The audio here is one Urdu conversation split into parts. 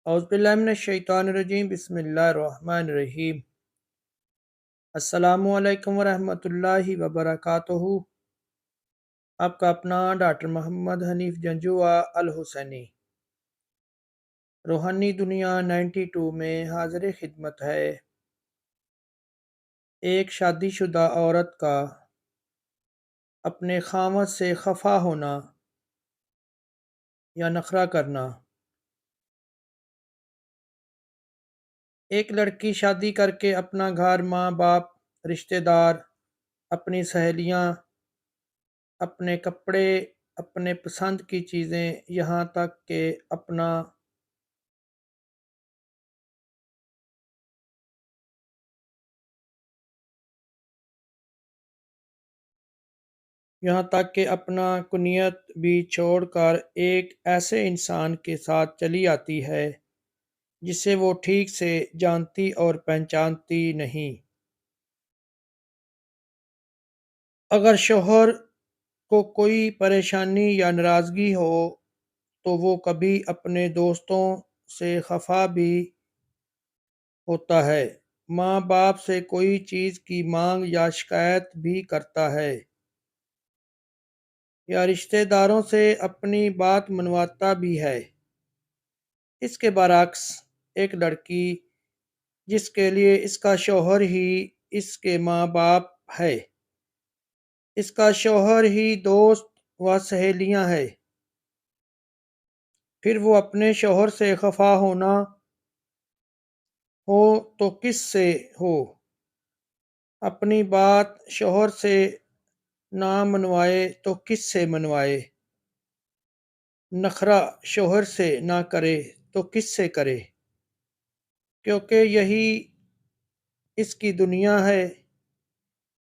اعوذ باللہ من الشیطان الرجیم، بسم اللہ الرحمن الرحیم۔ السلام علیکم ورحمۃ اللہ وبرکاتہ۔ آپ کا اپنا ڈاکٹر محمد حنیف جنجوعہ الحسینی روحانی دنیا 92 میں حاضر خدمت ہے۔ ایک شادی شدہ عورت کا اپنے خاوند سے خفا ہونا یا نخرہ کرنا۔ ایک لڑکی شادی کر کے اپنا گھر، ماں باپ، رشتہ دار، اپنی سہیلیاں، اپنے کپڑے، اپنے پسند کی چیزیں، یہاں تک کہ اپنا کنیت بھی چھوڑ کر ایک ایسے انسان کے ساتھ چلی آتی ہے جسے وہ ٹھیک سے جانتی اور پہچانتی نہیں۔ اگر شوہر کو کوئی پریشانی یا ناراضگی ہو تو وہ کبھی اپنے دوستوں سے خفا بھی ہوتا ہے، ماں باپ سے کوئی چیز کی مانگ یا شکایت بھی کرتا ہے، یا رشتہ داروں سے اپنی بات منواتا بھی ہے۔ اس کے برعکس ایک لڑکی جس کے لیے اس کا شوہر ہی اس کے ماں باپ ہے، اس کا شوہر ہی دوست و سہیلیاں ہیں، پھر وہ اپنے شوہر سے خفا ہونا ہو تو کس سے ہو؟ اپنی بات شوہر سے نہ منوائے تو کس سے منوائے؟ نخرہ شوہر سے نہ کرے تو کس سے کرے؟ کیونکہ یہی اس کی دنیا ہے،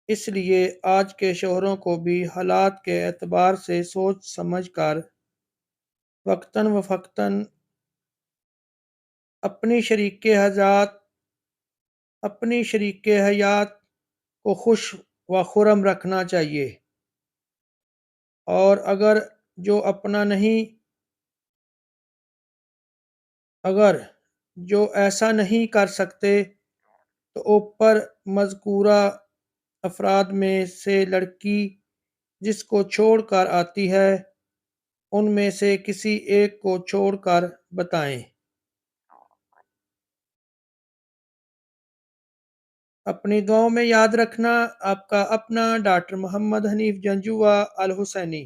اس لیے آج کے شوہروں کو بھی حالات کے اعتبار سے سوچ سمجھ کر وقتاً فوقتاً اپنی شریک حیات کو خوش و خرم رکھنا چاہیے، اور اگر جو ایسا نہیں کر سکتے تو اوپر مذکورہ افراد میں سے لڑکی جس کو چھوڑ کر آتی ہے ان میں سے کسی ایک کو چھوڑ کر بتائیں۔ اپنی دعاؤں میں یاد رکھنا۔ آپ کا اپنا ڈاکٹر محمد حنیف جنجوعہ الحسینی۔